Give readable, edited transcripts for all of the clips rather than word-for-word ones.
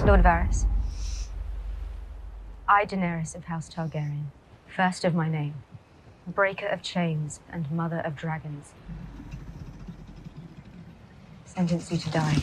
Lord Varys, I, Daenerys of House Targaryen, first of my name, breaker of chains and mother of dragons, sentence you to die.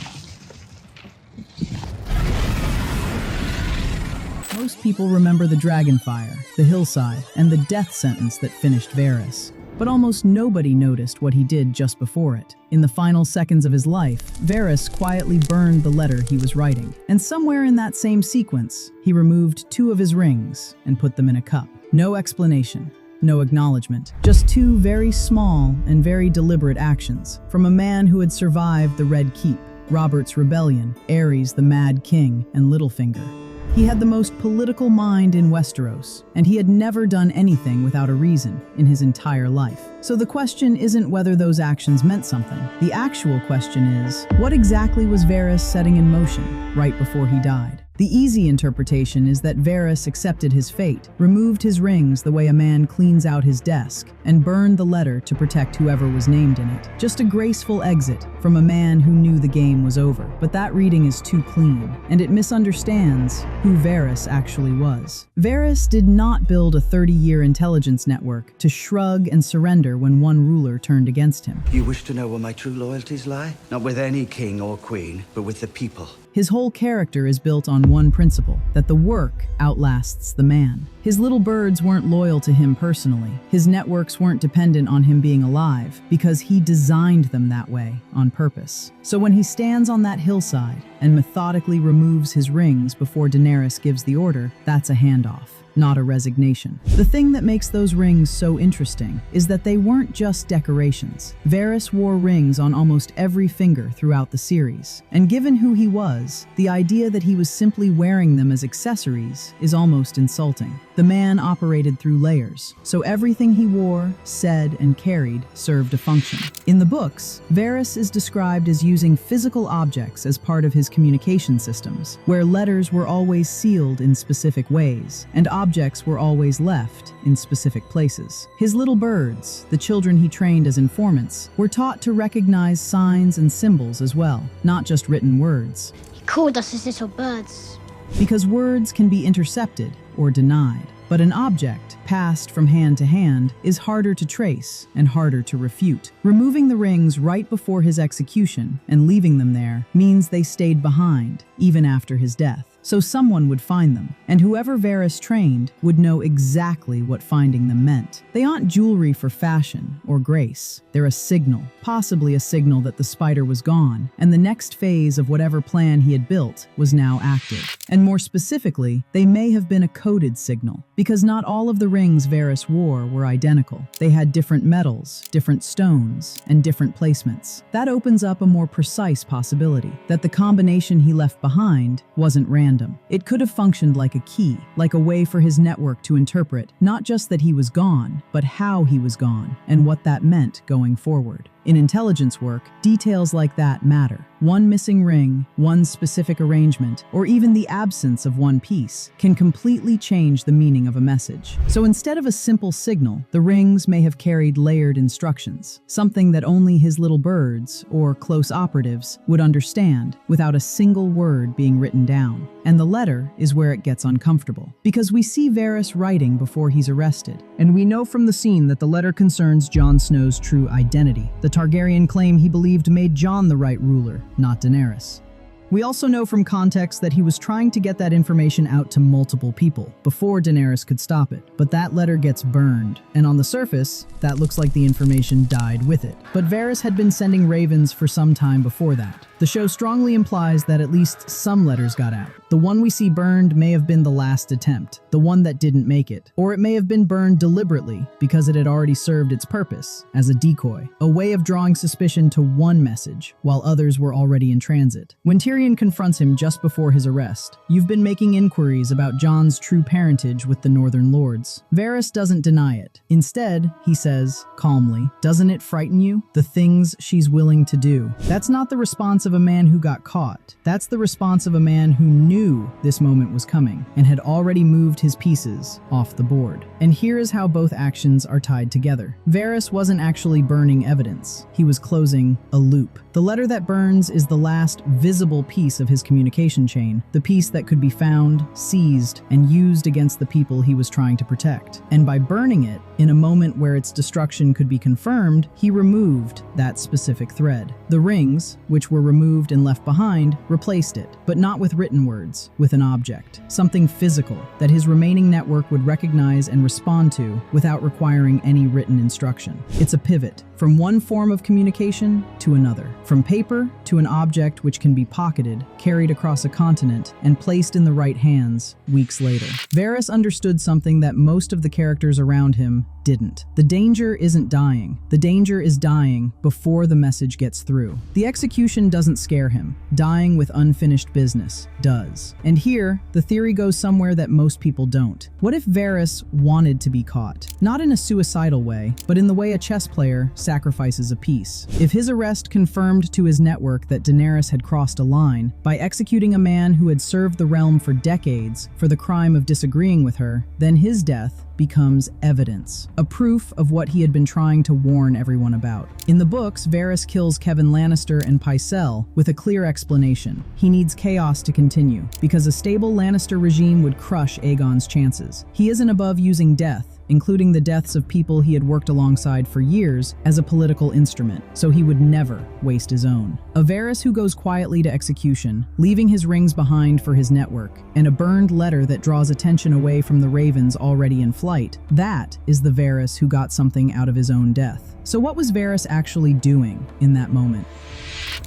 Most people remember the dragonfire, the hillside, and the death sentence that finished Varys. But almost nobody noticed what he did just before it. In the final seconds of his life, Varys quietly burned the letter he was writing. And somewhere in that same sequence, he removed 2 of his rings and put them in a cup. No explanation, no acknowledgement, just 2 very small and very deliberate actions from a man who had survived the Red Keep, Robert's Rebellion, Aerys the Mad King, and Littlefinger. He had the most political mind in Westeros, and he had never done anything without a reason in his entire life. So the question isn't whether those actions meant something. The actual question is, what exactly was Varys setting in motion right before he died? The easy interpretation is that Varys accepted his fate, removed his rings the way a man cleans out his desk, and burned the letter to protect whoever was named in it. Just a graceful exit from a man who knew the game was over. But that reading is too clean, and it misunderstands who Varys actually was. Varys did not build a 30-year intelligence network to shrug and surrender when one ruler turned against him. You wish to know where my true loyalties lie? Not with any king or queen, but with the people. His whole character is built on one principle, that the work outlasts the man. His little birds weren't loyal to him personally. His networks weren't dependent on him being alive, because he designed them that way on purpose. So when he stands on that hillside and methodically removes his rings before Daenerys gives the order, that's a handoff, not a resignation. The thing that makes those rings so interesting is that they weren't just decorations. Varys wore rings on almost every finger throughout the series. And given who he was, the idea that he was simply wearing them as accessories is almost insulting. The man operated through layers, so everything he wore, said, and carried served a function. In the books, Varys is described as using physical objects as part of his communication systems, where letters were always sealed in specific ways, and objects were always left in specific places. His little birds, the children he trained as informants, were taught to recognize signs and symbols as well, not just written words. He called us his little birds. Because words can be intercepted or denied, but an object, passed from hand to hand, is harder to trace and harder to refute. Removing the rings right before his execution and leaving them there means they stayed behind, even after his death. So someone would find them, and whoever Varys trained would know exactly what finding them meant. They aren't jewelry for fashion or grace. They're a signal, possibly a signal that the spider was gone, and the next phase of whatever plan he had built was now active. And more specifically, they may have been a coded signal, because not all of the rings Varys wore were identical. They had different metals, different stones, and different placements. That opens up a more precise possibility, that the combination he left behind wasn't random. It could have functioned like a key, like a way for his network to interpret not just that he was gone, but how he was gone, and what that meant going forward. In intelligence work, details like that matter. One missing ring, one specific arrangement, or even the absence of one piece can completely change the meaning of a message. So instead of a simple signal, the rings may have carried layered instructions, something that only his little birds, or close operatives, would understand without a single word being written down. And the letter is where it gets uncomfortable, because we see Varys writing before he's arrested, and we know from the scene that the letter concerns Jon Snow's true identity. The Targaryen claim he believed made Jon the right ruler, not Daenerys. We also know from context that he was trying to get that information out to multiple people before Daenerys could stop it. But that letter gets burned, and on the surface, that looks like the information died with it. But Varys had been sending ravens for some time before that. The show strongly implies that at least some letters got out. The one we see burned may have been the last attempt, the one that didn't make it. Or it may have been burned deliberately because it had already served its purpose, as a decoy, a way of drawing suspicion to one message, while others were already in transit. When Tyrion confronts him just before his arrest, "You've been making inquiries about Jon's true parentage with the Northern Lords." Varys doesn't deny it. Instead, he says, calmly, "Doesn't it frighten you? The things she's willing to do." That's not the response response of a man who got caught. That's the response of a man who knew this moment was coming and had already moved his pieces off the board. And here is how both actions are tied together. Varys wasn't actually burning evidence. He was closing a loop. The letter that burns is the last visible piece of his communication chain, the piece that could be found, seized, and used against the people he was trying to protect. And by burning it, in a moment where its destruction could be confirmed, he removed that specific thread. The rings, which were removed and left behind, replaced it, but not with written words, with an object, something physical that his remaining network would recognize and respond to without requiring any written instruction. It's a pivot from one form of communication to another, from paper to an object which can be pocketed, carried across a continent, and placed in the right hands weeks later. Varys understood something that most of the characters around him didn't. The danger isn't dying. The danger is dying before the message gets through. The execution doesn't scare him. Dying with unfinished business does. And here, the theory goes somewhere that most people don't. What if Varys wanted to be caught? Not in a suicidal way, but in the way a chess player sacrifices a piece. If his arrest confirmed to his network that Daenerys had crossed a line, by executing a man who had served the realm for decades for the crime of disagreeing with her, then his death becomes evidence, a proof of what he had been trying to warn everyone about. In the books, Varys kills Kevan Lannister and Pycelle with a clear explanation. He needs chaos to continue, because a stable Lannister regime would crush Aegon's chances. He isn't above using death, including the deaths of people he had worked alongside for years, as a political instrument, so he would never waste his own. A Varys who goes quietly to execution, leaving his rings behind for his network, and a burned letter that draws attention away from the ravens already in flight, that is the Varys who got something out of his own death. So what was Varys actually doing in that moment?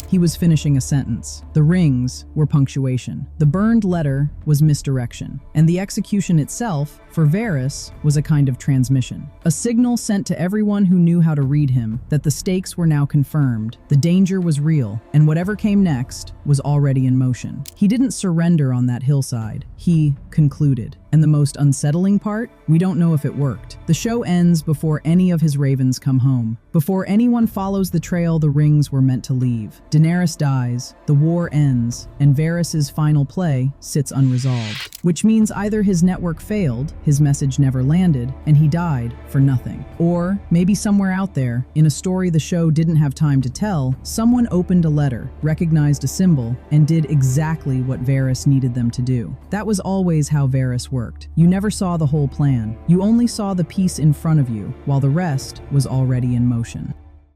He was finishing a sentence. The rings were punctuation. The burned letter was misdirection. And the execution itself, for Varys, was a kind of transmission. A signal sent to everyone who knew how to read him that the stakes were now confirmed, the danger was real, and whatever came next was already in motion. He didn't surrender on that hillside. He concluded. And the most unsettling part? We don't know if it worked. The show ends before any of his ravens come home. Before anyone follows the trail the rings were meant to leave. Daenerys dies, the war ends, and Varys' final play sits unresolved. Which means either his network failed, his message never landed, and he died for nothing. Or maybe somewhere out there, in a story the show didn't have time to tell, someone opened a letter, recognized a symbol, and did exactly what Varys needed them to do. That was always how Varys worked. You never saw the whole plan. You only saw the piece in front of you, while the rest was already in motion.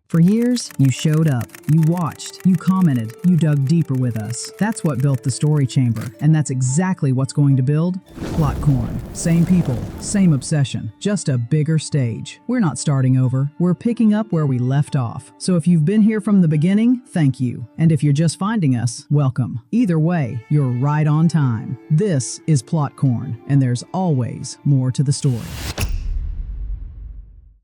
For years, you showed up, you watched, you commented, you dug deeper with us. That's what built the Story Chamber, and that's exactly what's going to build PlotCorn. Same people, same obsession, just a bigger stage. We're not starting over, we're picking up where we left off. So if you've been here from the beginning, thank you. And if you're just finding us, welcome. Either way, you're right on time. This is PlotCorn, and there's always more to the story.